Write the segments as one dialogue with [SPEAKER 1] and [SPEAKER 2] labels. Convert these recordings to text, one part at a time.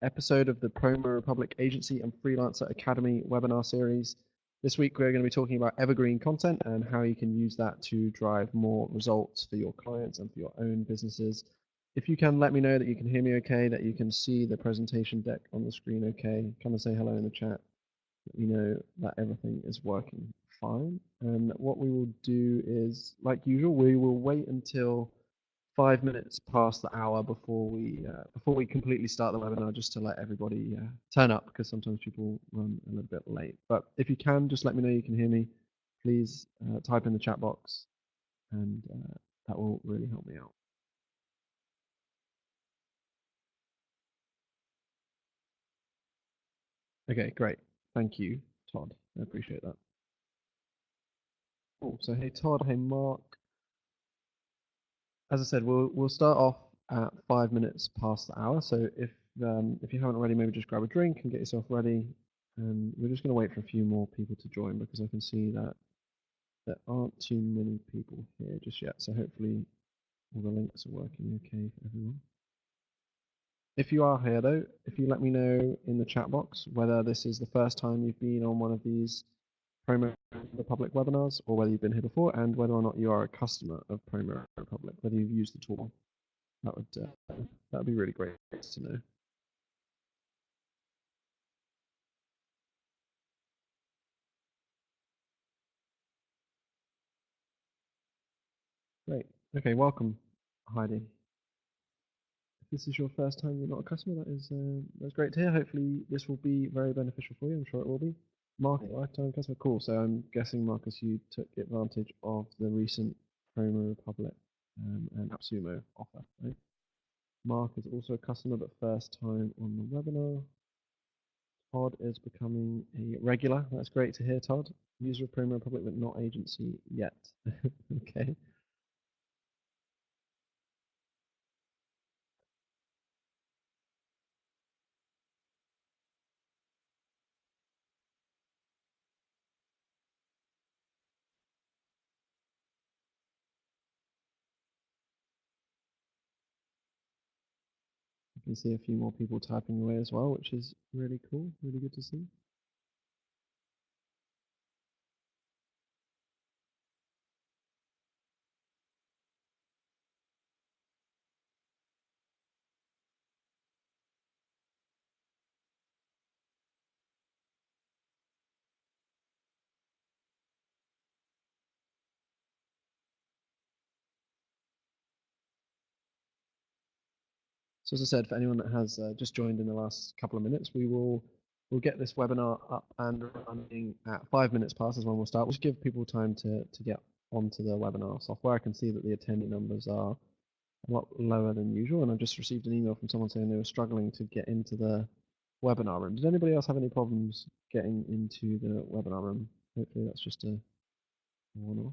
[SPEAKER 1] episode of the Promo Republic Agency and Freelancer Academy webinar series. This week we're going to be talking about Evergreen content and how you can use that to drive more results for your clients and for your own businesses. If you can, let me know that you can hear me okay, that you can see the presentation deck on the screen okay. Come and say hello in the chat. Let me know that everything is working fine. And what we will do is, like usual, we will wait until 5 minutes past the hour before we completely start the webinar, just to let everybody turn up, because sometimes people run a little bit late. But if you can, just let me know you can hear me. Please type in the chat box, and that will really help me out. Okay, great. Thank you, Todd. I appreciate that. Cool. So hey, Todd. Hey, Mark. As I said, we'll start off at 5 minutes past the hour. So if you haven't already, maybe just grab a drink and get yourself ready. And we're just going to wait for a few more people to join, because I can see that there aren't too many people here just yet. So hopefully all the links are working okay for everyone. If you are here though, if you let me know in the chat box whether this is the first time you've been on one of these Promo Republic webinars, or whether you've been here before, and whether or not you are a customer of Promo Republic, whether you've used the tool. That would be really great to know. Great. Okay, welcome, Heidi. If this is your first time, you're not a customer, that's great to hear. Hopefully this will be very beneficial for you. I'm sure it will be. Mark, lifetime customer, cool. So I'm guessing, Marcus, you took advantage of the recent Promo Republic and AppSumo offer, right? Mark is also a customer, but first time on the webinar. Todd is becoming a regular. That's great to hear, Todd. User of Promo Republic, but not agency yet. Okay. You can see a few more people typing away as well, which is really cool, really good to see. So as I said, for anyone that has just joined in the last couple of minutes, we'll get this webinar up and running at 5 minutes past is when we'll start. We'll just give people time to get onto the webinar software. I can see that the attendee numbers are a lot lower than usual, and I just received an email from someone saying they were struggling to get into the webinar room. Does anybody else have any problems getting into the webinar room? Hopefully that's just a one-off.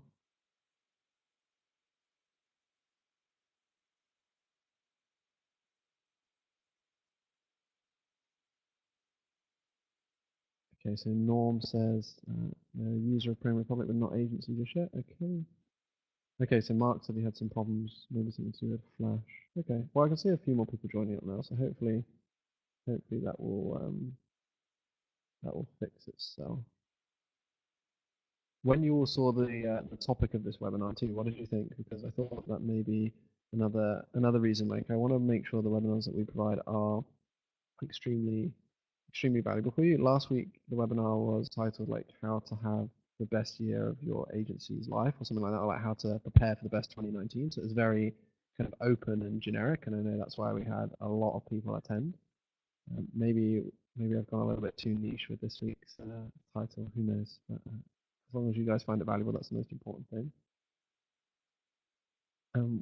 [SPEAKER 1] Okay, so Norm says user of Premier Republic but not agency just yet. Okay. Okay, so Mark said he had some problems, maybe something to do with Flash. Okay, well I can see a few more people joining up now, so hopefully that will fix itself. When you all saw the topic of this webinar too, what did you think? Because I thought that may be another reason. Like, I want to make sure the webinars that we provide are extremely valuable for you. Last week the webinar was titled like how to have the best year of your agency's life, or something like that, or like how to prepare for the best 2019. So it's very kind of open and generic, and I know that's why we had a lot of people attend. Maybe I've gone a little bit too niche with this week's title. Who knows? But, as long as you guys find it valuable, that's the most important thing.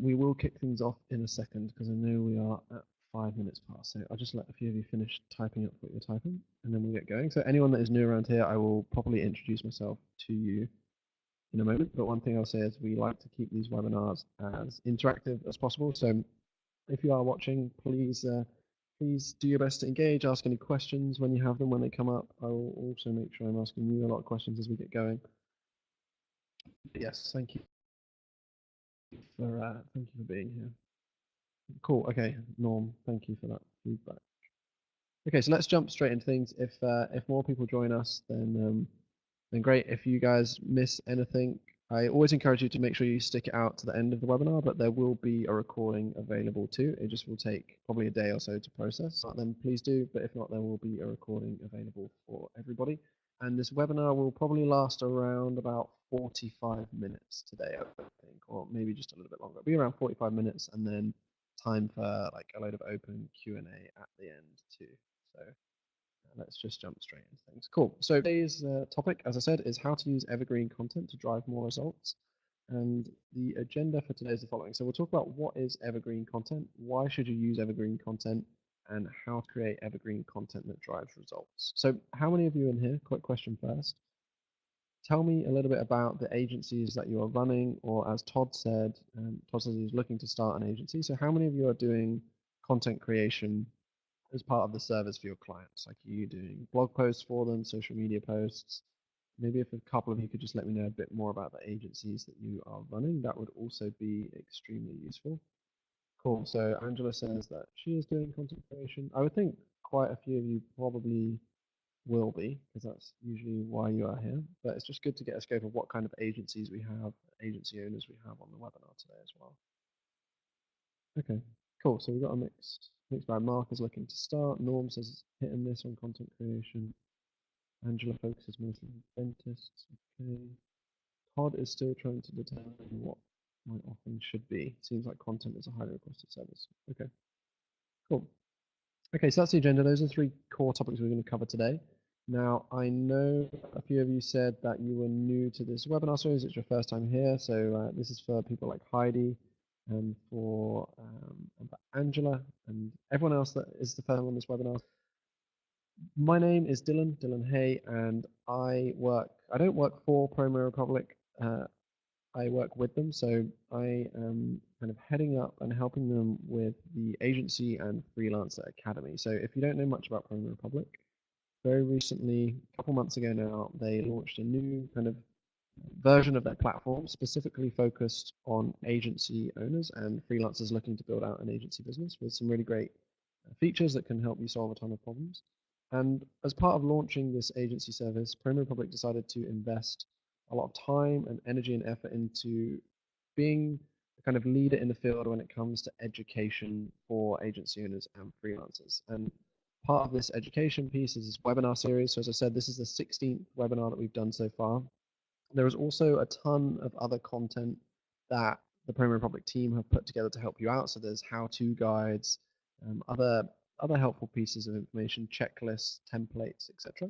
[SPEAKER 1] We will kick things off in a second, because I know we are at 5 minutes past. So I'll just let a few of you finish typing up what you're typing, and then we'll get going. So anyone that is new around here, I will properly introduce myself to you in a moment. But one thing I'll say is we like to keep these webinars as interactive as possible. So if you are watching, please do your best to engage, ask any questions when you have them, when they come up. I will also make sure I'm asking you a lot of questions as we get going. Yes, thank you for being here. Cool. Okay, Norm, thank you for that feedback. Okay, so let's jump straight into things. If more people join us, then great. If you guys miss anything, I always encourage you to make sure you stick it out to the end of the webinar, but there will be a recording available too. It just will take probably a day or so to process. Then please do, but if not, there will be a recording available for everybody. And this webinar will probably last around about 45 minutes today, I think, or maybe just a little bit longer. It'll be around 45 minutes, and then time for like a load of open Q&A at the end too. So let's just jump straight into things. Cool. So today's topic, as I said, is how to use evergreen content to drive more results. And the agenda for today is the following. So we'll talk about what is evergreen content, why should you use evergreen content, and how to create evergreen content that drives results. So how many of you in here, quick question first, tell me a little bit about the agencies that you are running, or as Todd said he's looking to start an agency. So how many of you are doing content creation as part of the service for your clients? Like, are you doing blog posts for them, social media posts? Maybe if a couple of you could just let me know a bit more about the agencies that you are running, that would also be extremely useful. Cool. So Angela says that she is doing content creation. I would think quite a few of you probably will be, because that's usually why you are here. But it's just good to get a scope of what kind of agencies we have, agency owners we have on the webinar today as well. Okay, cool. So we've got a mixed bag. Mark is looking to start. Norm says hit and miss on content creation. Angela focuses mostly on dentists. Okay. Todd is still trying to determine what my offering should be. Seems like content is a highly requested service. Okay, cool. Okay, so that's the agenda. Those are 3 core topics we're going to cover today. Now, I know a few of you said that you were new to this webinar series. It's your first time here. So this is for people like Heidi and for Angela and everyone else that is the first time on this webinar. My name is Dylan Hay, and I don't work for Promo Republic. I work with them, so I am kind of heading up and helping them with the agency and freelancer academy. So if you don't know much about Promo Republic, very recently, a couple months ago now, they launched a new kind of version of their platform specifically focused on agency owners and freelancers looking to build out an agency business with some really great features that can help you solve a ton of problems. And as part of launching this agency service, Promo Republic decided to invest a lot of time and energy and effort into being a kind of leader in the field when it comes to education for agency owners and freelancers. And part of this education piece is this webinar series. So as I said, this is the 16th webinar that we've done so far. There is also a ton of other content that the Promo Republic team have put together to help you out. So there's how-to guides, other helpful pieces of information, checklists, templates, etc.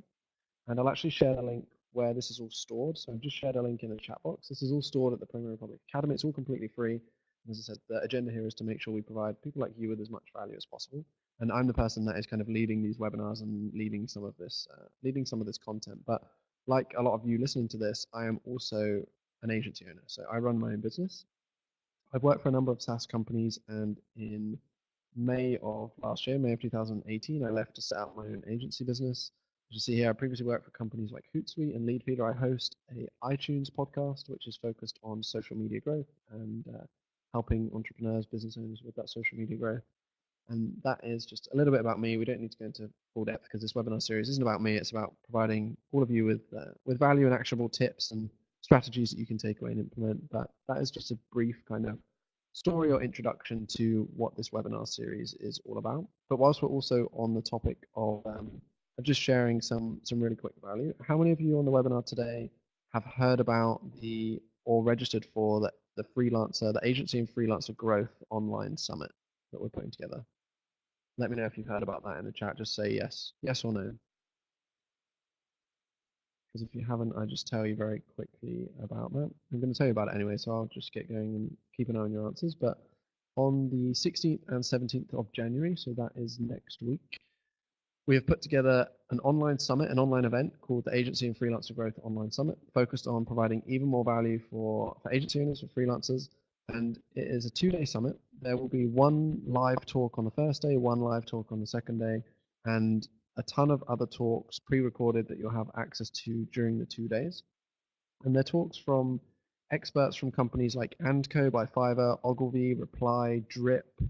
[SPEAKER 1] And I'll actually share the link where this is all stored. So I've just shared a link in the chat box. This is all stored at the Promo Republic Academy. It's all completely free. And as I said, the agenda here is to make sure we provide people like you with as much value as possible. And I'm the person that is kind of leading these webinars and leading some of this content. But like a lot of you listening to this, I am also an agency owner. So I run my own business. I've worked for a number of SaaS companies, and in May of last year, May of 2018, I left to set up my own agency business. As you see here, I previously worked for companies like Hootsuite and Leadfeeder. I host a iTunes podcast, which is focused on social media growth and helping entrepreneurs, business owners with that social media growth. And that is just a little bit about me. We don't need to go into full depth because this webinar series isn't about me. It's about providing all of you with value and actionable tips and strategies that you can take away and implement. But that is just a brief kind of story or introduction to what this webinar series is all about. But whilst we're also on the topic of just sharing some really quick value, how many of you on the webinar today have heard about or registered for the Agency and Freelancer Growth Online Summit that we're putting together? Let me know if you've heard about that in the chat. Just say yes or no. Because if you haven't, I just tell you very quickly about that. I'm going to tell you about it anyway, so I'll just get going and keep an eye on your answers. But on the 16th and 17th of January, so that is next week, we have put together an online summit, an online event called the Agency and Freelancer Growth Online Summit, focused on providing even more value for agency owners, for freelancers. And it is a 2-day summit. There will be one live talk on the first day, one live talk on the second day, and a ton of other talks pre-recorded that you'll have access to during the 2 days. And they're talks from experts from companies like Andco by Fiverr, Ogilvy, Reply, Drip,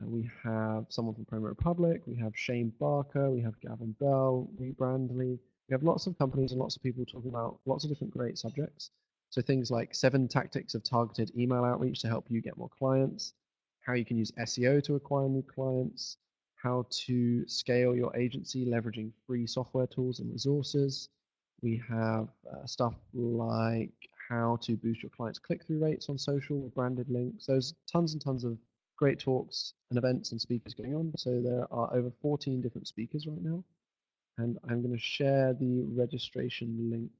[SPEAKER 1] We have someone from Promo Republic. We have Shane Barker. We have Gavin Bell, Rebrandly. We have lots of companies and lots of people talking about lots of different great subjects. So things like 7 tactics of targeted email outreach to help you get more clients, how you can use SEO to acquire new clients, how to scale your agency leveraging free software tools and resources. We have stuff like how to boost your clients' click-through rates on social with branded links. There's tons and tons of great talks and events and speakers going on. So there are over 14 different speakers right now. And I'm going to share the registration link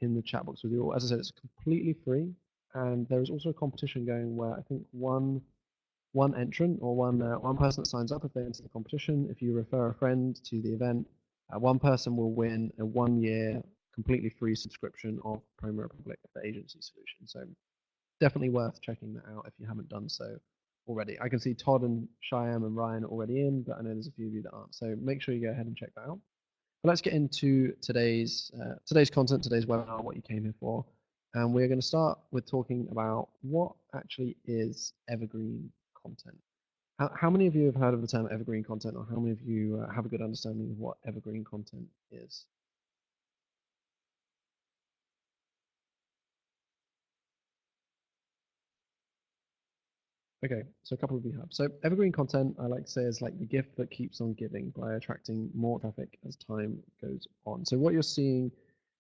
[SPEAKER 1] in the chat box with you all. As I said, it's completely free. And there is also a competition going where I think one entrant or one person that signs up if they enter the competition, if you refer a friend to the event, one person will win a 1-year completely free subscription of Promo Republic, the agency solution. So definitely worth checking that out if you haven't done so already. I can see Todd and Shyam and Ryan are already in, but I know there's a few of you that aren't. So make sure you go ahead and check that out. But let's get into today's content, today's webinar, what you came here for. And we're going to start with talking about what actually is evergreen content. How many of you have heard of the term evergreen content, or how many of you have a good understanding of what evergreen content is? Okay, so a couple of you have. So evergreen content, I like to say, is like the gift that keeps on giving by attracting more traffic as time goes on. So what you're seeing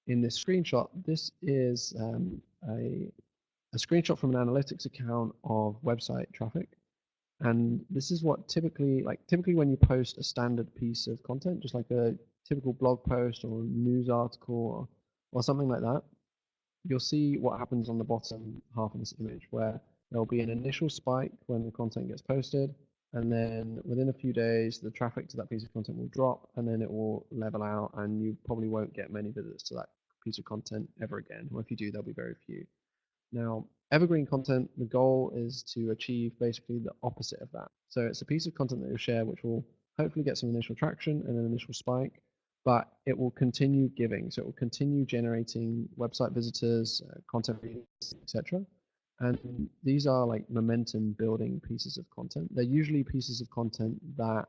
[SPEAKER 1] in this screenshot, this is a screenshot from an analytics account of website traffic. And this is what typically when you post a standard piece of content, just like a typical blog post or news article or something like that, you'll see what happens on the bottom half of this image, where there'll be an initial spike when the content gets posted, and then within a few days, the traffic to that piece of content will drop, and then it will level out, and you probably won't get many visitors to that piece of content ever again, or if you do, there'll be very few. Now, evergreen content, the goal is to achieve basically the opposite of that. So it's a piece of content that you'll share which will hopefully get some initial traction and an initial spike, but it will continue giving. So it will continue generating website visitors, content readers, etc. And these are like momentum building pieces of content. They're usually pieces of content that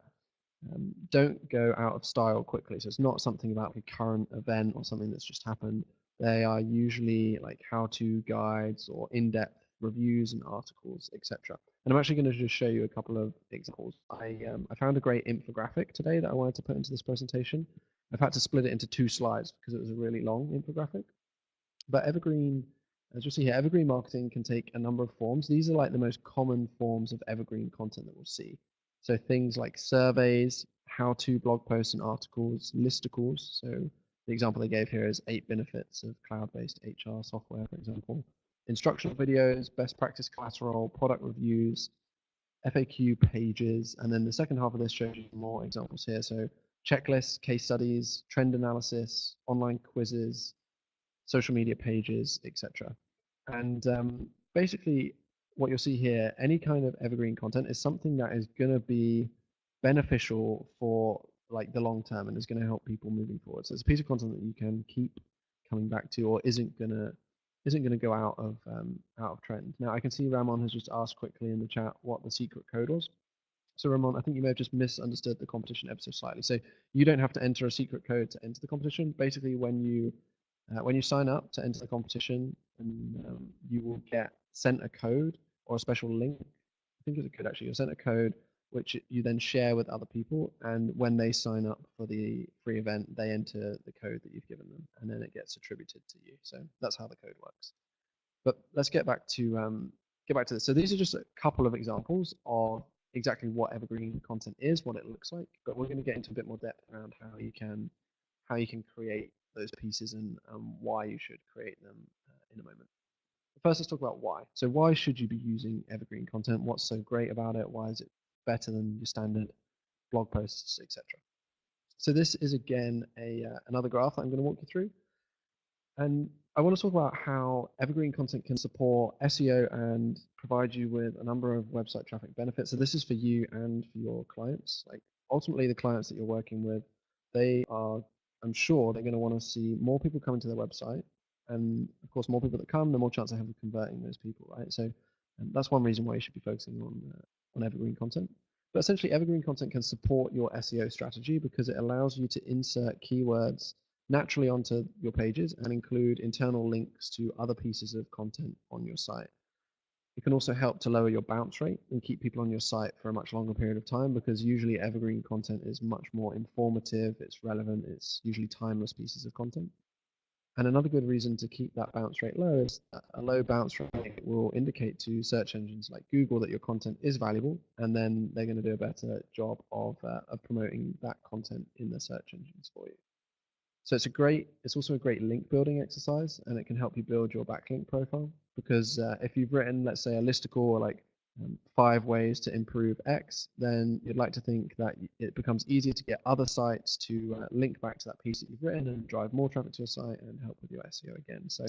[SPEAKER 1] don't go out of style quickly. So it's not something about a current event or something that's just happened. They are usually like how-to guides or in-depth reviews and articles, etc. And I'm actually going to just show you a couple of examples. I found a great infographic today that I wanted to put into this presentation. I've had to split it into 2 slides because it was a really long infographic. But evergreen, as you'll see here, evergreen marketing can take a number of forms. These are like the most common forms of evergreen content that we'll see. So things like surveys, how-to blog posts and articles, listicles. So the example they gave here is 8 benefits of cloud-based HR software, for example. Instructional videos, best practice collateral, product reviews, FAQ pages, and then the second half of this shows you more examples here. So checklists, case studies, trend analysis, online quizzes, social media pages, etc. And basically, what you'll see here, any kind of evergreen content is something that is going to be beneficial for like the long term and is going to help people moving forward. So it's a piece of content that you can keep coming back to, or isn't gonna go out of trend. Now I can see Ramon has just asked quickly in the chat what the secret code was. So Ramon, I think you may have just misunderstood the competition episode slightly. So you don't have to enter a secret code to enter the competition. Basically, when you sign up to enter the competition, and you will get sent a code or a special link. I think it's a code actually. You're sent a code which you then share with other people, and when they sign up for the free event, they enter the code that you've given them, and then it gets attributed to you. So that's how the code works. But let's get back to this. So these are just a couple of examples of exactly what evergreen content is, what it looks like. But we're going to get into a bit more depth around how you can create those pieces and why you should create them in a moment. First, let's talk about why. So why should you be using evergreen content? What's so great about it? Why is it better than your standard blog posts, etc.? So this is again another graph that I'm going to walk you through. And I want to talk about how evergreen content can support SEO and provide you with a number of website traffic benefits. So this is for you and for your clients. Like ultimately the clients that you're working with, I'm sure they're going to want to see more people coming to their website. And of course, more people that come, the more chance they have of converting those people, right? So And that's one reason why you should be focusing on evergreen content. But essentially, evergreen content can support your SEO strategy because it allows you to insert keywords naturally onto your pages and include internal links to other pieces of content on your site. It can also help to lower your bounce rate and keep people on your site for a much longer period of time, because usually evergreen content is much more informative, it's relevant, it's usually timeless pieces of content. And another good reason to keep that bounce rate low is that a low bounce rate will indicate to search engines like Google that your content is valuable, and then they're going to do a better job of promoting that content in the search engines for you. So it's also a great link building exercise, and it can help you build your backlink profile, because if you've written, let's say, a listicle or like 5 ways to improve X, then you'd like to think that it becomes easier to get other sites to link back to that piece that you've written and drive more traffic to your site and help with your SEO again. So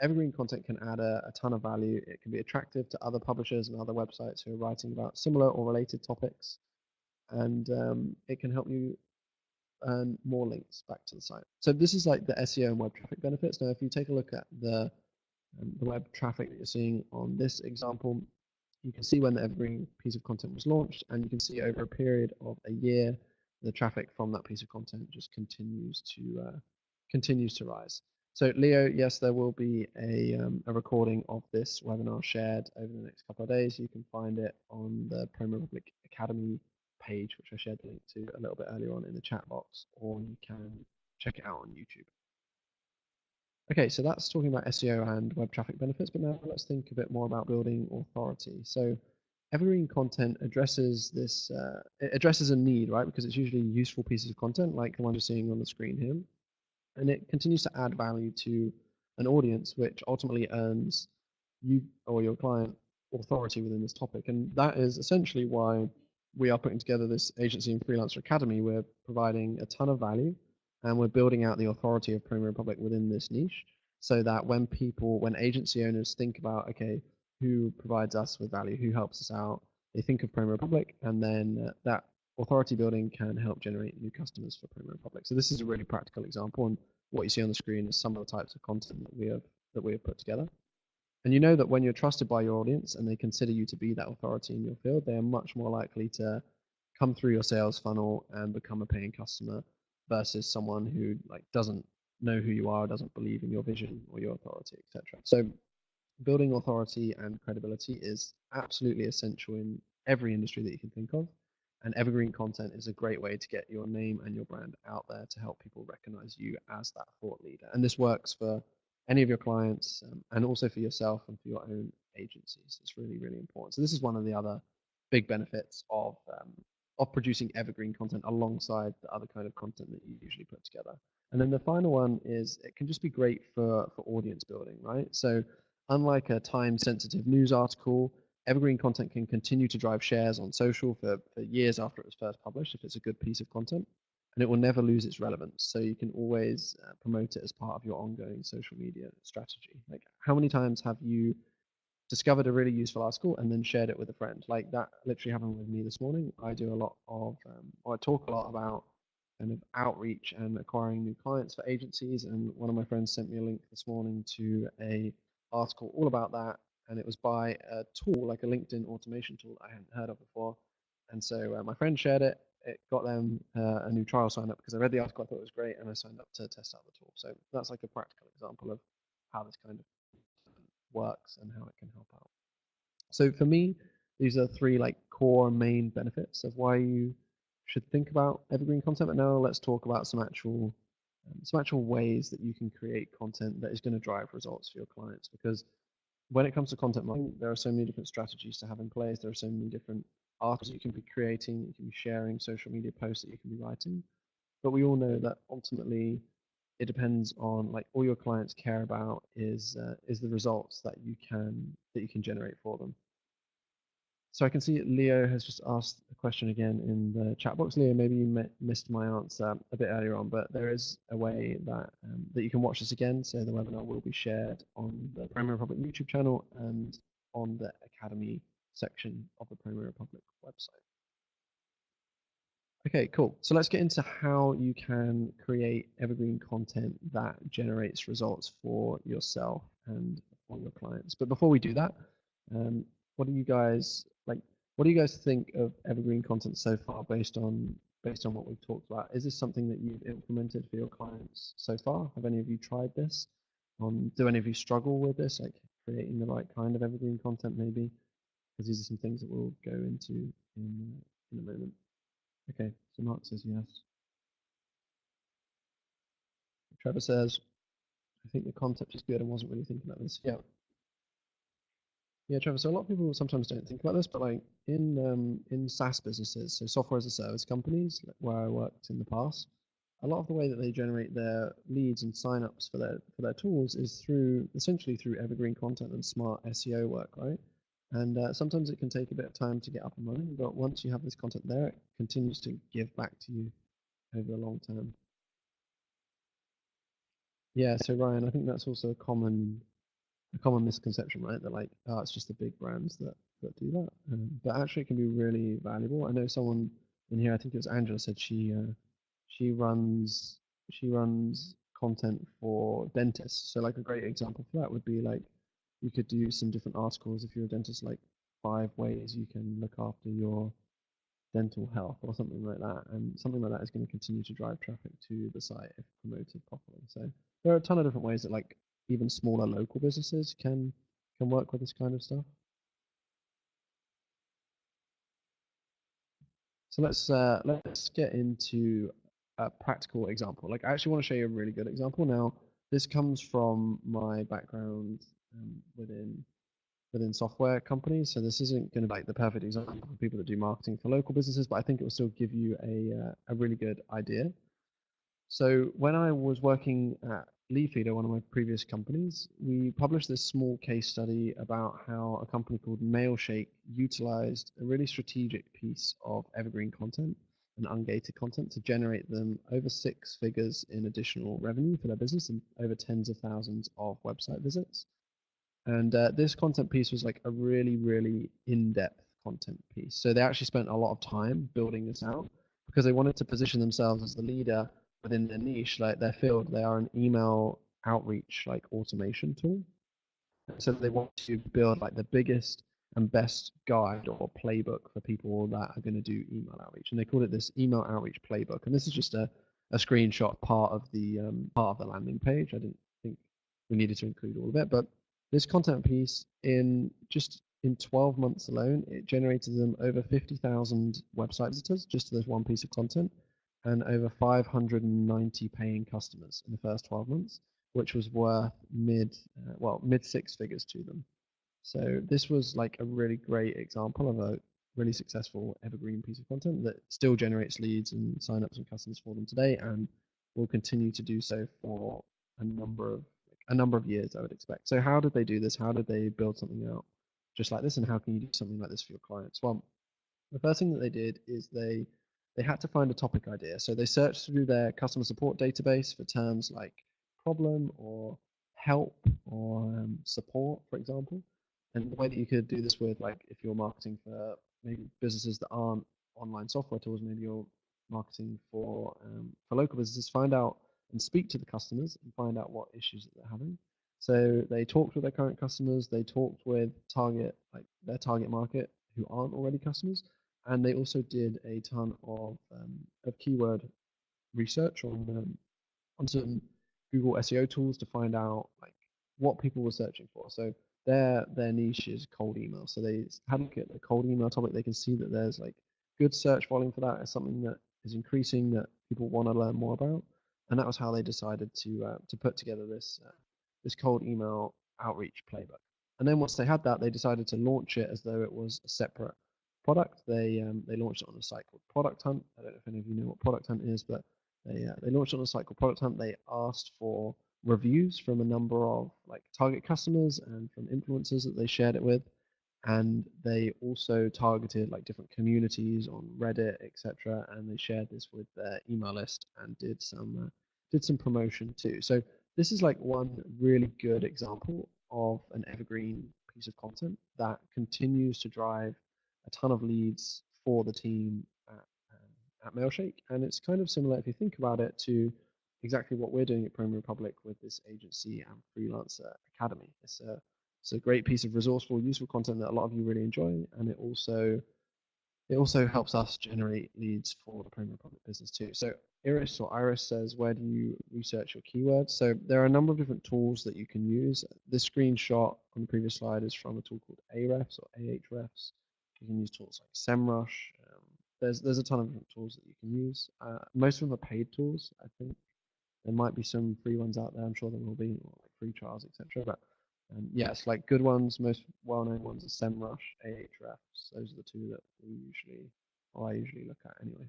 [SPEAKER 1] evergreen content can add a ton of value. It can be attractive to other publishers and other websites who are writing about similar or related topics, and it can help you earn more links back to the site. So this is like the SEO and web traffic benefits. Now, if you take a look at the web traffic that you're seeing on this example, you can see when the evergreen piece of content was launched, and you can see over a period of a year, the traffic from that piece of content just continues to rise. So Leo, yes, there will be a recording of this webinar shared over the next couple of days. You can find it on the Promo Republic Academy page, which I shared the link to a little bit earlier on in the chat box, or you can check it out on YouTube. Okay, so that's talking about SEO and web traffic benefits, but now let's think a bit more about building authority. So evergreen content addresses this, it addresses a need, right? Because it's usually useful pieces of content like the one you're seeing on the screen here. And it continues to add value to an audience, which ultimately earns you or your client authority within this topic. And that is essentially why we are putting together this agency and freelancer academy. We're providing a ton of value, and we're building out the authority of Premier Republic within this niche, so that when agency owners think about, okay, who provides us with value, who helps us out, they think of Premier Republic, and then that authority building can help generate new customers for Premier Republic. So this is a really practical example, and what you see on the screen is some of the types of content that we have put together. And you know that when you're trusted by your audience and they consider you to be that authority in your field, they are much more likely to come through your sales funnel and become a paying customer versus someone who doesn't know who you are, doesn't believe in your vision or your authority, etc. So building authority and credibility is absolutely essential in every industry that you can think of. And evergreen content is a great way to get your name and your brand out there to help people recognize you as that thought leader. And this works for any of your clients, and also for yourself and for your own agencies. It's really, really important. So this is one of the other big benefits of producing evergreen content alongside the other kind of content that you usually put together. And then the final one is it can just be great for audience building, right? So unlike a time-sensitive news article, evergreen content can continue to drive shares on social for years after it was first published if it's a good piece of content, and it will never lose its relevance. So you can always promote it as part of your ongoing social media strategy. Like, how many times have you discovered a really useful article and then shared it with a friend? Like, that literally happened with me this morning. I do a lot of, or I talk a lot about kind of outreach and acquiring new clients for agencies. And one of my friends sent me a link this morning to a article all about that. And it was by a tool, like a LinkedIn automation tool I hadn't heard of before. And so my friend shared it. It got them a new trial sign up because I read the article, I thought it was great, and I signed up to test out the tool. So that's like a practical example of how this kind of works and how it can help out. So for me, these are 3 core main benefits of why you should think about evergreen content. But now let's talk about some actual ways that you can create content that is going to drive results for your clients. Because when it comes to content marketing, there are so many different strategies to have in place. There are so many different articles you can be creating, you can be sharing, social media posts that you can be writing. But we all know that ultimately it depends on, all your clients care about is the results that you can generate for them. So I can see Leo has just asked a question again in the chat box. Leo, maybe you missed my answer a bit earlier on, but there is a way that you can watch this again. So the webinar will be shared on the Premier Republic YouTube channel and on the Academy section of the Premier Republic website. Okay, cool. So let's get into how you can create evergreen content that generates results for yourself and for your clients. But before we do that, Um, what do you guys like? What do you guys think of evergreen content so far, based on what we've talked about? Is this something that you've implemented for your clients so far? Have any of you tried this? Do any of you struggle with this, like creating the right kind of evergreen content, maybe? Because these are some things that we'll go into in a moment. Okay, so Mark says yes. Trevor says, I think the concept is good and wasn't really thinking about this. Yeah, yeah, Trevor. So a lot of people sometimes don't think about this, but like in SaaS businesses, so software as a service companies, like where I worked in the past, a lot of the way that they generate their leads and signups for their tools is through essentially through evergreen content and smart SEO work, right? And sometimes it can take a bit of time to get up and running, but once you have this content there, it continues to give back to you over the long term. Yeah, so Ryan, I think that's also a common misconception, right? That like, oh, it's just the big brands that do that, but actually it can be really valuable. I know someone in here, I think it was Angela, said she runs she runs content for dentists. So like a great example for that would be like you could do some different articles if you're a dentist, like 5 ways you can look after your dental health or something like that. And something like that is going to continue to drive traffic to the site if promoted properly. So there are a ton of different ways that like even smaller local businesses can work with this kind of stuff. So let's get into a practical example. Like I actually want to show you a really good example. Now, this comes from my background within software companies. So this isn't going to be like the perfect example for people that do marketing for local businesses, but I think it will still give you a really good idea. So when I was working at Leafeeder, one of my previous companies, we published this small case study about how a company called Mailshake utilized a really strategic piece of evergreen content and ungated content to generate them over 6 figures in additional revenue for their business and over tens of thousands of website visits. And this content piece was like a really, really in-depth content piece. So they actually spent a lot of time building this out because they wanted to position themselves as the leader within their niche, like their field. They are an email outreach like automation tool. So they want to build like the biggest and best guide or playbook for people that are going to do email outreach. And they called it this email outreach playbook. And this is just a screenshot part of the landing page. I didn't think we needed to include all of it, but this content piece in 12 months alone, it generated them over 50,000 website visitors just to this one piece of content and over 590 paying customers in the first 12 months, which was worth mid 6 figures to them. So this was like a really great example of a really successful evergreen piece of content that still generates leads and signups and customers for them today, and will continue to do so for a number of years, I would expect. So how did they do this? How did they build something out just like this? And how can you do something like this for your clients? Well, the first thing that they did is they had to find a topic idea. So they searched through their customer support database for terms like problem or help or support, for example. And the way that you could do this with, like, if you're marketing for maybe businesses that aren't online software tools, maybe you're marketing for local businesses, find out and speak to the customers and find out what issues that they're having. So they talked with their current customers, they talked with their target market who aren't already customers, and they also did a ton of keyword research on certain Google SEO tools to find out like what people were searching for. So their niche is cold email. So they had a look at the cold email topic. They can see that there's like good search volume for that. It's something that is increasing that people want to learn more about, and that was how they decided to put together this cold email outreach playbook. And then once they had that, they decided to launch it as though it was a separate product. They launched it on a site called Product Hunt. I don't know if any of you know what Product Hunt is, but they launched on a site called Product Hunt. They asked for reviews from a number of like target customers and from influencers that they shared it with, and they also targeted like different communities on Reddit, etc. And they shared this with their email list and did some promotion too. So this is like one really good example of an evergreen piece of content that continues to drive a ton of leads for the team at Mailshake. And it's kind of similar, if you think about it, to exactly what we're doing at Premier Republic with this agency and freelancer academy. It's a It's a great piece of resourceful, useful content that a lot of you really enjoy, and it also helps us generate leads for the Premier Product business too. So Iris says, where do you research your keywords? So there are a number of different tools that you can use. This screenshot on the previous slide is from a tool called Ahrefs or Ahrefs. You can use tools like SEMrush. There's a ton of different tools that you can use. Most of them are paid tools. I think there might be some free ones out there. I'm sure there will be, or like free trials, etc. But yes, like good ones, most well-known ones are SEMrush, Ahrefs. Those are the two that I usually look at anyway.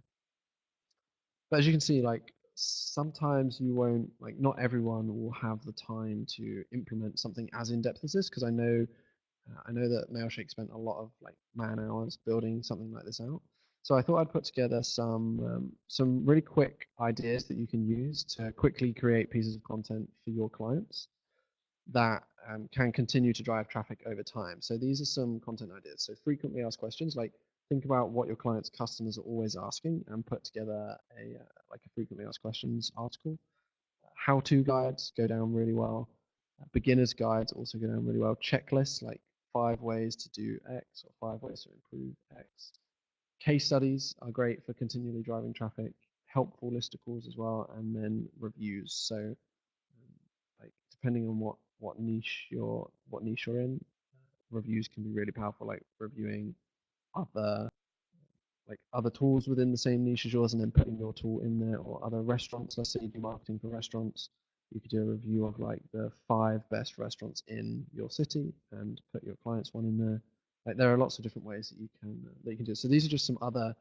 [SPEAKER 1] But as you can see, like sometimes you won't, like not everyone will have the time to implement something as in-depth as this, because I know that Mailshake spent a lot of like man hours building something like this out. So I thought I'd put together some really quick ideas that you can use to quickly create pieces of content for your clients that can continue to drive traffic over time. So these are some content ideas. So frequently asked questions, like think about what your clients' customers are always asking and put together a frequently asked questions article. How-to guides go down really well. Beginners guides also go down really well. Checklists like 5 ways to do X or 5 ways to improve X. Case studies are great for continually driving traffic. Helpful listicles as well, and then reviews. So like depending on what niche you're in, reviews can be really powerful. Like reviewing other other tools within the same niche as yours, and then putting your tool in there, or other restaurants. Let's say you do marketing for restaurants, you could do a review of like the 5 best restaurants in your city and put your client's one in there. Like there are lots of different ways that you can do it. So these are just some other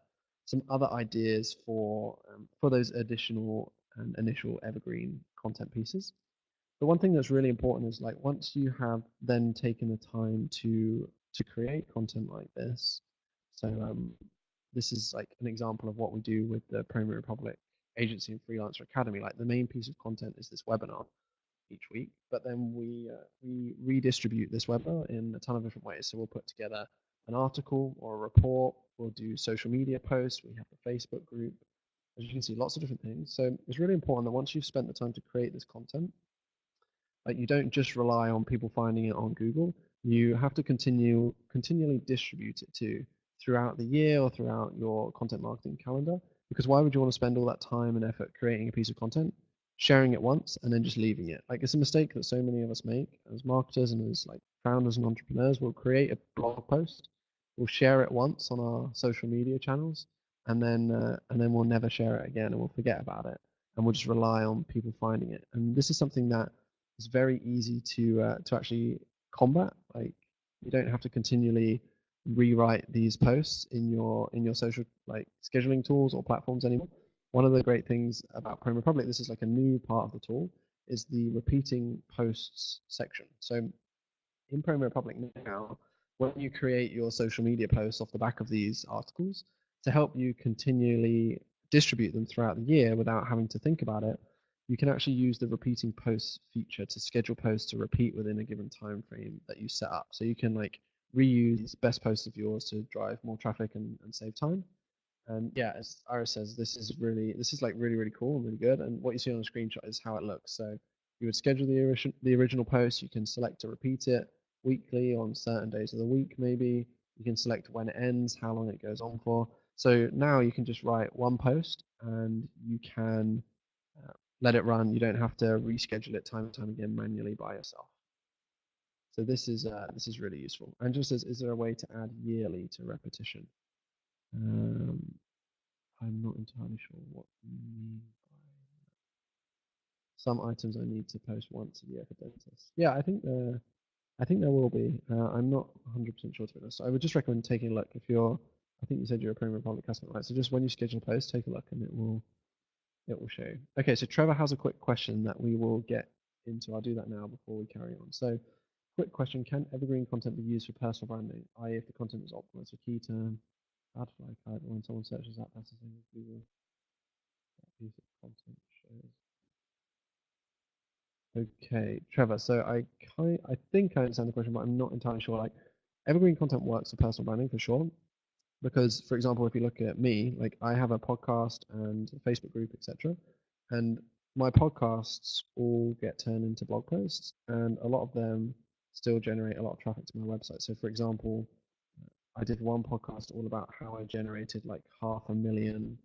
[SPEAKER 1] ideas for those additional and initial evergreen content pieces. But one thing that's really important is like once you have then taken the time to create content like this. So this is like an example of what we do with the Premier Republic Agency and Freelancer Academy. Like the main piece of content is this webinar each week, but then we redistribute this webinar in a ton of different ways. So we'll put together an article or a report. We'll do social media posts. We have the Facebook group. As you can see, lots of different things. So it's really important that once you've spent the time to create this content, like you don't just rely on people finding it on Google. You have to continually distribute it too throughout the year or throughout your content marketing calendar. Because why would you want to spend all that time and effort creating a piece of content, sharing it once, and then just leaving it? Like it's a mistake that so many of us make as marketers and as like founders and entrepreneurs. We'll create a blog post, we'll share it once on our social media channels, and then we'll never share it again, and we'll forget about it, and we'll just rely on people finding it. And this is something that is very easy to actually combat. Like you don't have to continually rewrite these posts in your social like scheduling tools or platforms anymore. One of the great things about Premier Republic, this is like a new part of the tool, is the repeating posts section. So in Premier Republic now, when you create your social media posts off the back of these articles, to help you continually distribute them throughout the year without having to think about it, you can actually use the repeating posts feature to schedule posts to repeat within a given time frame that you set up. So you can like reuse best posts of yours to drive more traffic and save time. And yeah, as Iris says, this is like really cool and really good. And what you see on the screenshot is how it looks. So you would schedule the original post. You can select to repeat it weekly on certain days of the week. Maybe you can select when it ends, how long it goes on for. So now you can just write one post and you can let it run. You don't have to reschedule it time and time again manually by yourself. So this is really useful. And just as, is there a way to add yearly to repetition? I'm not entirely sure what you mean by that. Some items I need to post once a year for dentists. Yeah, I think there will be. I'm not 100% sure to be honest. So I would just recommend taking a look if you're. I think you said you're a Premier Republic customer, right? So just when you schedule a post, take a look and it will show you. Okay, so Trevor has a quick question that we will get into. I'll do that now before we carry on. So, quick question: can evergreen content be used for personal branding? I.e., if the content is optimized for key term, adfly card, or when someone searches that passage in Google, that piece of content shows. Okay, Trevor. So I think I understand the question, but I'm not entirely sure. Like, evergreen content works for personal branding for sure. Because, for example, if you look at me, like I have a podcast and a Facebook group, etc., and my podcasts all get turned into blog posts, and a lot of them still generate a lot of traffic to my website. So for example, I did one podcast all about how I generated like 500,000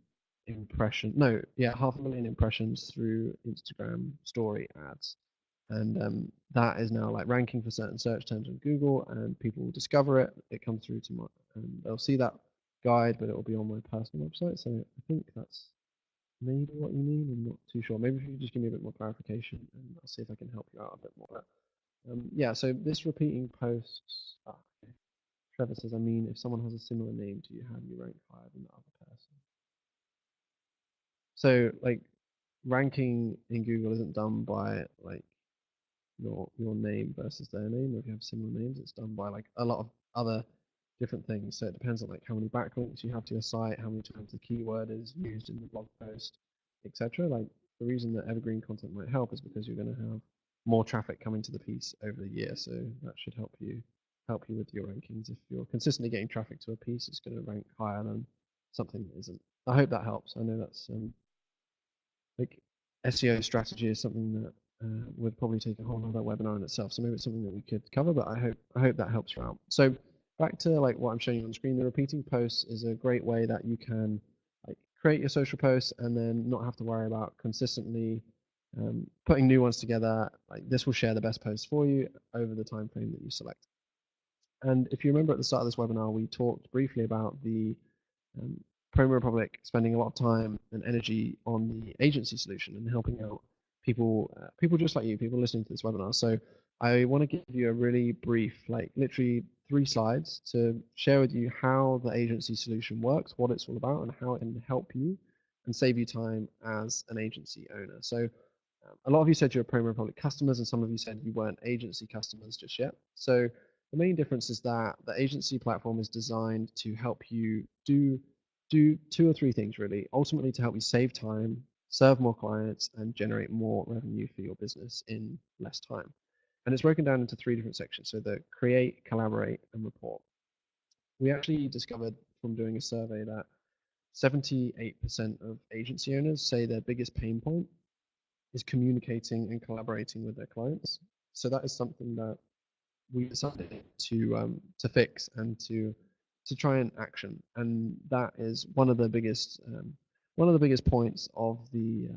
[SPEAKER 1] impressions. No, yeah, 500,000 impressions through Instagram story ads. And that is now like ranking for certain search terms on Google, and people will discover it. It comes through to my, and they'll see that guide, but it will be on my personal website. So I think that's maybe what you mean. I'm not too sure. Maybe if you could just give me a bit more clarification, and I'll see if I can help you out a bit more. Yeah, so this repeating posts. Okay. Trevor says, I mean, if someone has a similar name to you, how do you rank higher than the other person? So, like, ranking in Google isn't done by like your name versus their name. Or if you have similar names, it's done by like a lot of other different things. So it depends on like how many backlinks you have to your site, how many times the keyword is used in the blog post, etc. Like the reason that evergreen content might help is because you're going to have more traffic coming to the piece over the year. So that should help you with your rankings. If you're consistently getting traffic to a piece, it's going to rank higher than something that isn't. I hope that helps. I know that's like SEO strategy is something that would probably take a whole other webinar in itself. So maybe it's something that we could cover, but I hope that helps you out. So back to like what I'm showing you on screen, the repeating posts is a great way that you can like create your social posts and then not have to worry about consistently putting new ones together. Like this will share the best posts for you over the time frame that you select. And if you remember at the start of this webinar, we talked briefly about the um, Promo Republic spending a lot of time and energy on the agency solution and helping out people just like you, people listening to this webinar. So I want to give you a really brief, like literally 3 slides to share with you how the agency solution works, what it's all about, and how it can help you and save you time as an agency owner. So a lot of you said you're Promo Republic customers, and some of you said you weren't agency customers just yet. So the main difference is that the agency platform is designed to help you do 2 or 3 things really. Ultimately, to help you save time, serve more clients, and generate more revenue for your business in less time. And it's broken down into 3 different sections. So the create, collaborate, and report. We actually discovered from doing a survey that 78% of agency owners say their biggest pain point is communicating and collaborating with their clients. So that is something that we decided to fix and to try and action, and that is one of the biggest points of the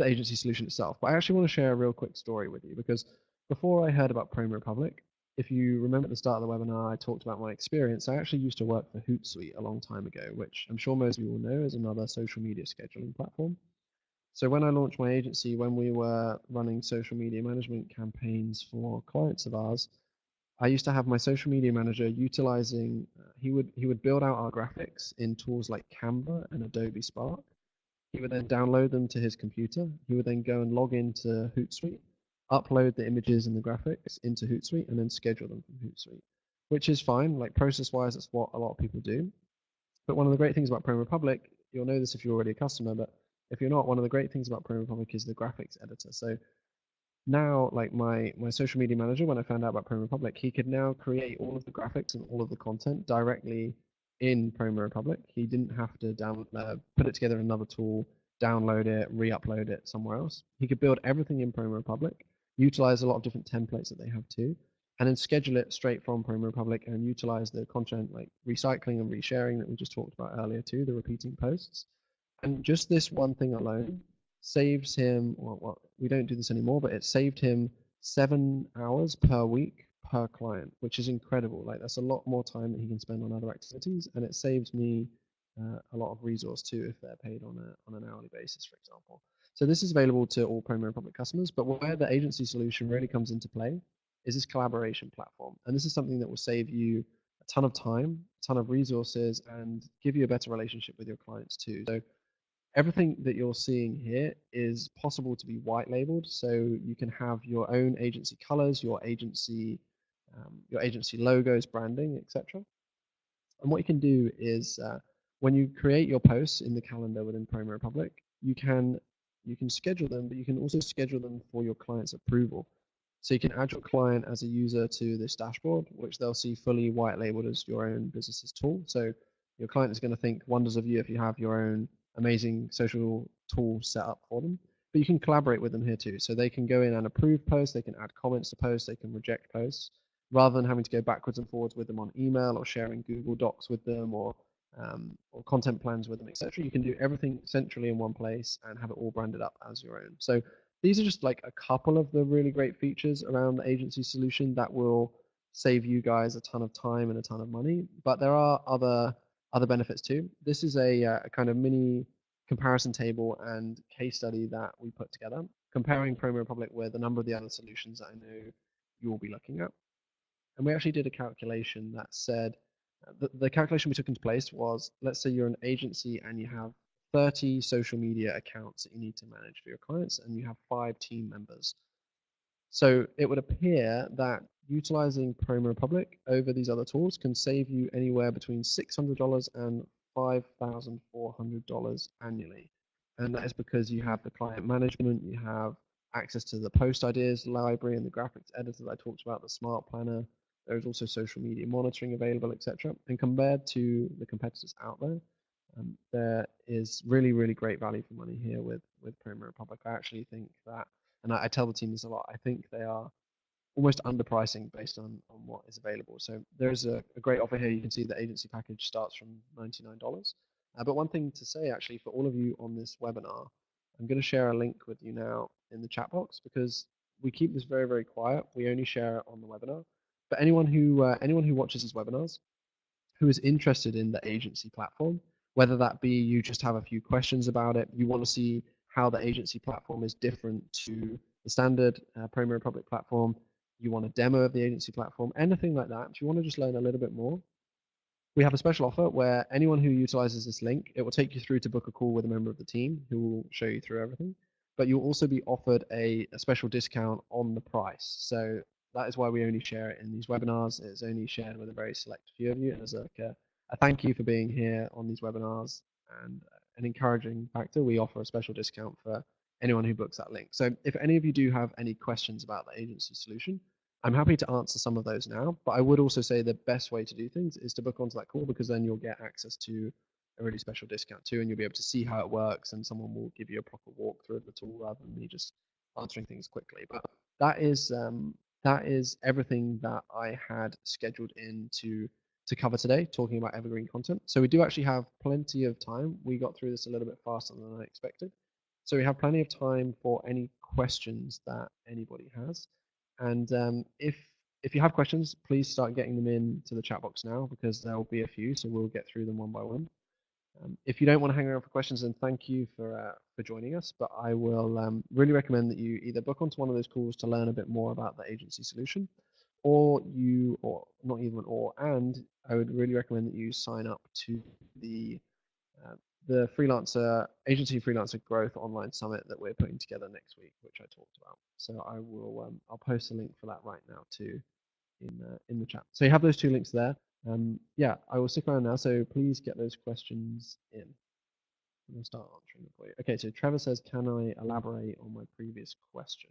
[SPEAKER 1] agency solution itself. But I actually want to share a real quick story with you because before I heard about Promo Republic, if you remember at the start of the webinar, I talked about my experience. I actually used to work for Hootsuite a long time ago, which I'm sure most of you will know is another social media scheduling platform. So when I launched my agency, when we were running social media management campaigns for clients of ours, I used to have my social media manager utilizing, he would build out our graphics in tools like Canva and Adobe Spark. He would then download them to his computer. He would then go and log into Hootsuite, upload the images and the graphics into Hootsuite, and then schedule them from Hootsuite, which is fine. Like process-wise, that's what a lot of people do. But one of the great things about Promo Republic, you'll know this if you're already a customer, but if you're not, one of the great things about Promo Republic is the graphics editor. So now, like my social media manager, when I found out about Promo Republic, he could now create all of the graphics and all of the content directly in Promo Republic. He didn't have to put it together in another tool, download it, re-upload it somewhere else. He could build everything in Promo Republic, utilize a lot of different templates that they have too, and then schedule it straight from Promo Republic and utilize the content like recycling and resharing that we just talked about earlier too, the repeating posts. And just this one thing alone saves him, well, we don't do this anymore, but it saved him 7 hours per week per client, which is incredible. Like that's a lot more time that he can spend on other activities, and it saves me a lot of resource too if they're paid on an hourly basis, for example. So this is available to all Promo Republic customers, but where the agency solution really comes into play is this collaboration platform. And this is something that will save you a ton of time, a ton of resources, and give you a better relationship with your clients too. So everything that you're seeing here is possible to be white labeled, so you can have your own agency colors, your agency logos, branding, etc. And what you can do is when you create your posts in the calendar within Promo Republic, you can schedule them, but you can also schedule them for your client's approval. So you can add your client as a user to this dashboard, which they'll see fully white labeled as your own business's tool. So your client is going to think wonders of you if you have your own amazing social tool set up for them. But you can collaborate with them here too. So they can go in and approve posts, they can add comments to posts, they can reject posts. rather than having to go backwards and forwards with them on email or sharing Google Docs with them or content plans with them, etc. You can do everything centrally in one place and have it all branded up as your own. So these are just like a couple of the really great features around the agency solution that will save you guys a ton of time and a ton of money. But there are other benefits too. This is a kind of mini comparison table and case study that we put together, comparing Promo Republic with a number of the other solutions that I know you'll be looking at. And we actually did a calculation that said the calculation we took into place was, let's say you're an agency and you have 30 social media accounts that you need to manage for your clients, and you have 5 team members. So it would appear that utilizing Promo Republic over these other tools can save you anywhere between $600 and $5,400 annually. And that is because you have the client management, you have access to the post ideas library and the graphics editor that I talked about, the smart planner. There's also social media monitoring available, etc. And compared to the competitors out there, there is really, really great value for money here with Promo Republic. I actually think that, and I tell the team this a lot, I think they are almost underpricing based on what is available. So there's a great offer here. You can see the agency package starts from $99. But one thing to say actually for all of you on this webinar, I'm going to share a link with you now in the chat box because we keep this very, very quiet. We only share it on the webinar. But anyone who watches these webinars who is interested in the agency platform, whether that be you just have a few questions about it, you want to see how the agency platform is different to the standard Promo Republic platform, you want a demo of the agency platform, anything like that, if you want to just learn a little bit more, we have a special offer where anyone who utilizes this link, it will take you through to book a call with a member of the team who will show you through everything. But you'll also be offered a special discount on the price. So that is why we only share it in these webinars. It's only shared with a very select few of you. And as like a thank you for being here on these webinars and an encouraging factor, we offer a special discount for anyone who books that link. So if any of you do have any questions about the agency solution, I'm happy to answer some of those now, but I would also say the best way to do things is to book onto that call because then you'll get access to a really special discount too, and you'll be able to see how it works, and someone will give you a proper walkthrough of the tool rather than me just answering things quickly. But that is everything that I had scheduled in to cover today, talking about evergreen content. So we do actually have plenty of time. We got through this a little bit faster than I expected. So we have plenty of time for any questions that anybody has. And if you have questions, please start getting them into the chat box now because there will be a few, so we'll get through them one by one. If you don't want to hang around for questions, then thank you for joining us. But I will really recommend that you either book onto one of those calls to learn a bit more about the agency solution, or not even or, and I would really recommend that you sign up to the uh, the freelancer growth online summit that we're putting together next week, which I talked about. So I'll post a link for that right now too in the chat. So you have those 2 links there. Yeah, I will stick around now. So please get those questions in. I'm gonna start answering them for you. Okay, so Trevor says, can I elaborate on my previous question?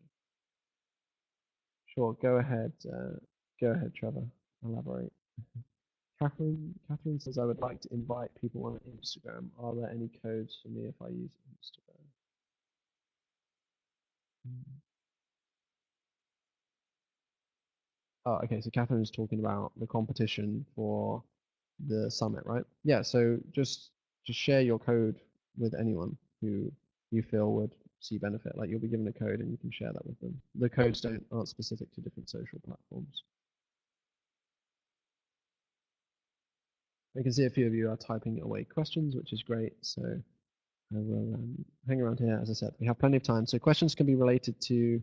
[SPEAKER 1] Sure, go ahead. Go ahead, Trevor. Elaborate. Catherine says, I would like to invite people on Instagram. Are there any codes for me if I use Instagram? Oh, okay. So Catherine is talking about the competition for the summit, right? Yeah. So just share your code with anyone who you feel would see benefit. Like you'll be given a code and you can share that with them. The codes aren't specific to different social platforms. I can see a few of you are typing away questions, which is great. So I will hang around here. As I said, we have plenty of time. So questions can be related to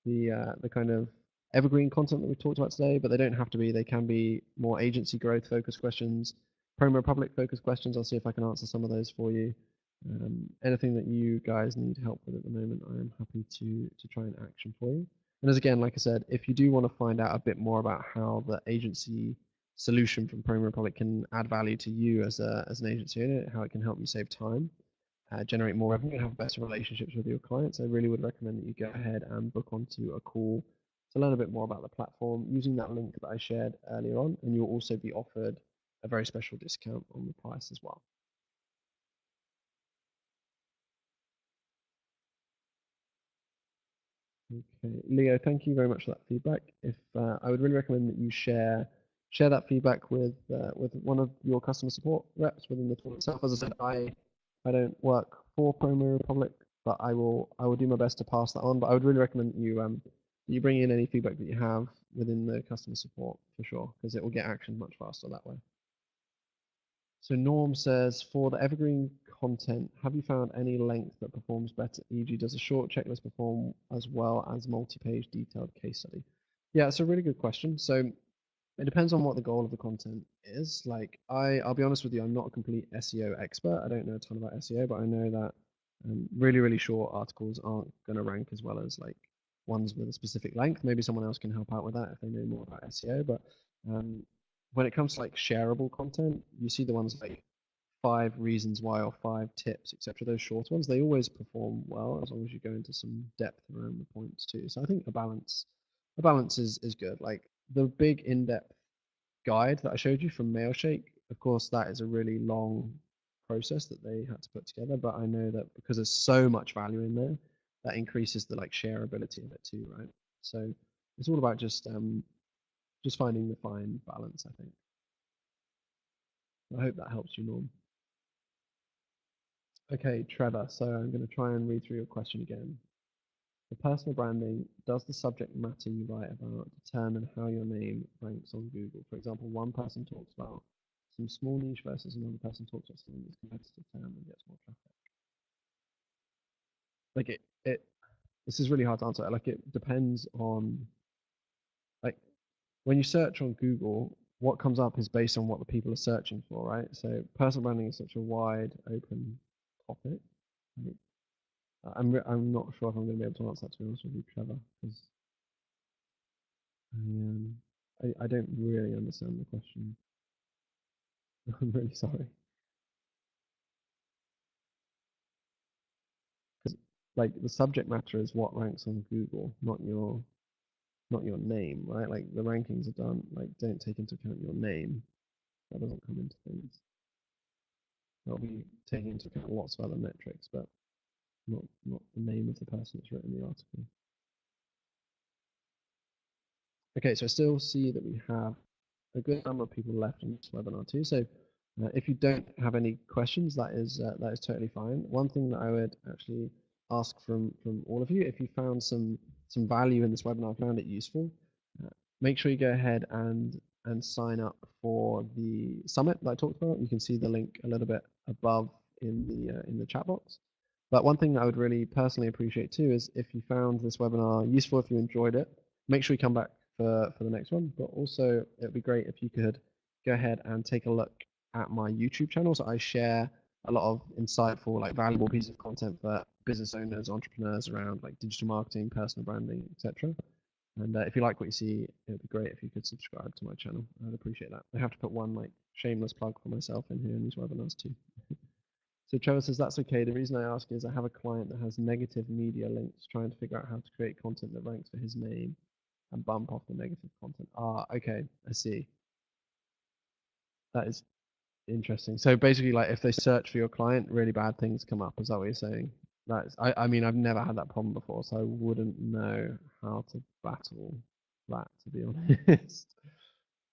[SPEAKER 1] the kind of evergreen content that we've talked about today, but they don't have to be. They can be more agency growth focused questions, Promo Republic focused questions. I'll see if I can answer some of those for you. Anything that you guys need help with at the moment, I am happy to try and action for you. And as again, like I said, if you do want to find out a bit more about how the agency solution from Promo Republic can add value to you as an agency owner, how it can help you save time, generate more revenue, and have better relationships with your clients, I really would recommend that you go ahead and book onto a call to learn a bit more about the platform using that link that I shared earlier on, and you'll also be offered a very special discount on the price as well. Okay, Leo, thank you very much for that feedback. If I would really recommend that you share that feedback with one of your customer support reps within the tool itself. As I said, I don't work for Promo Republic, but I will do my best to pass that on. But I would really recommend that you bring in any feedback that you have within the customer support for sure, because it will get action much faster that way. So Norm says, for the evergreen content, have you found any length that performs better? E.g., does a short checklist perform as well as multi-page detailed case study? Yeah, it's a really good question. So it depends on what the goal of the content is. Like I'll be honest with you, I'm not a complete SEO expert. I don't know a ton about SEO, but I know that really, really short articles aren't going to rank as well as like ones with a specific length. Maybe someone else can help out with that if they know more about SEO. But um, when it comes to like shareable content, you see the ones like 5 reasons why or 5 tips, etc. Those short ones, they always perform well as long as you go into some depth around the points too. So I think a balance is good. Like the big in-depth guide that I showed you from Mailshake, of course, that is a really long process that they had to put together. But I know that because there's so much value in there, that increases the like shareability of it too, right? So it's all about just finding the fine balance, I think. I hope that helps you, Norm. Okay, Trevor. So I'm going to try and read through your question again. For personal branding, does the subject matter you write about determine how your name ranks on Google? For example, one person talks about some small niche versus another person talks about something that's competitive term and gets more traffic. Like this is really hard to answer. Like it depends on like when you search on Google, what comes up is based on what the people are searching for, right? So personal branding is such a wide open topic. Right? I'm not sure if I'm going to be able to answer that, to be honest with you, Trevor, because I don't really understand the question. I'm really sorry. Because like the subject matter is what ranks on Google, not your name, right? Like the rankings are done, like don't take into account your name. That doesn't come into things. That'll be taking into account lots of other metrics, but not the name of the person that's written the article. Okay, so I still see that we have a good number of people left in this webinar too. So if you don't have any questions, that is totally fine. One thing that I would actually ask from all of you, if you found some value in this webinar, found it useful, make sure you go ahead and sign up for the summit that I talked about. You can see the link a little bit above in the chat box. But one thing that I would really personally appreciate too is if you found this webinar useful, if you enjoyed it, make sure you come back for the next one. But also, it would be great if you could go ahead and take a look at my YouTube channel. So I share a lot of insightful, like valuable pieces of content for business owners, entrepreneurs around like digital marketing, personal branding, etc. And if you like what you see, it would be great if you could subscribe to my channel. I'd appreciate that. I have to put one like shameless plug for myself in here in these webinars too. So Trevor says that's okay. The reason I ask is I have a client that has negative media links trying to figure out how to create content that ranks for his name and bump off the negative content. Ah, okay, I see. That is interesting. So basically, like if they search for your client, really bad things come up. Is that what you're saying? That's I mean, I've never had that problem before, so I wouldn't know how to battle that, to be honest.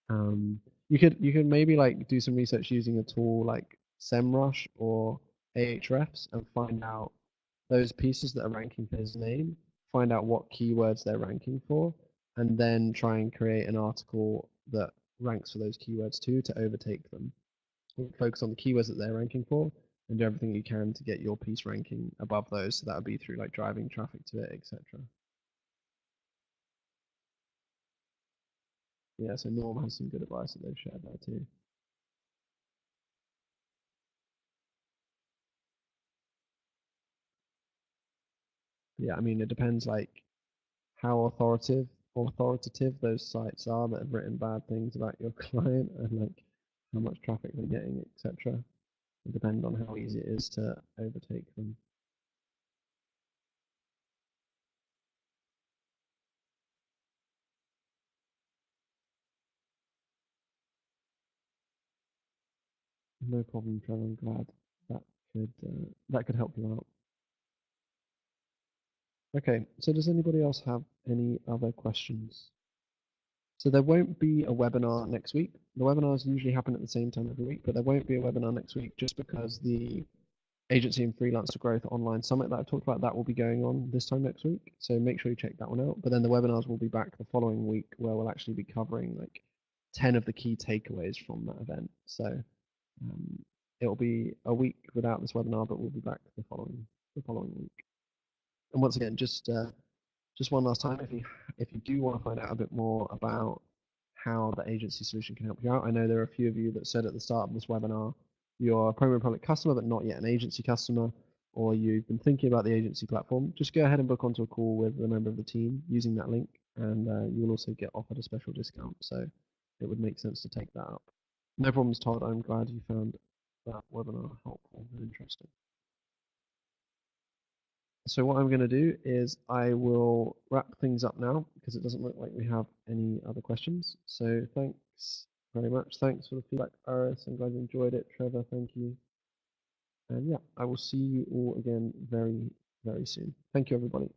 [SPEAKER 1] Um, you could maybe like do some research using a tool like SEMrush or Ahrefs and find out those pieces that are ranking for his name, find out what keywords they're ranking for, and then try and create an article that ranks for those keywords too to overtake them. Focus on the keywords that they're ranking for and do everything you can to get your piece ranking above those. So that would be through like driving traffic to it, etc. Yeah, so Norm has some good advice that they've shared there too. Yeah, I mean it depends like how authoritative those sites are that have written bad things about your client and like how much traffic they're getting, etc. It depends on how easy it is to overtake them. No problem, Trevor. I'm glad that could help you out. Okay, so does anybody else have any other questions? So there won't be a webinar next week. The webinars usually happen at the same time every week, but there won't be a webinar next week just because the Agency and Freelancer Growth Online Summit that I talked about, that will be going on this time next week. So make sure you check that one out. But then the webinars will be back the following week where we'll actually be covering like 10 of the key takeaways from that event. So it'll be a week without this webinar, but we'll be back the following week. And once again, just one last time, if you do want to find out a bit more about how the agency solution can help you out, I know there are a few of you that said at the start of this webinar you're a Promo Republic customer but not yet an agency customer, or you've been thinking about the agency platform. Just go ahead and book onto a call with a member of the team using that link, and you will also get offered a special discount. So it would make sense to take that up. No problems, Todd. I'm glad you found that webinar helpful and interesting. So what I'm going to do is I will wrap things up now because it doesn't look like we have any other questions. So thanks very much. Thanks for the feedback, Iris. I'm glad you enjoyed it. Trevor, thank you. And yeah, I will see you all again very, very soon. Thank you, everybody.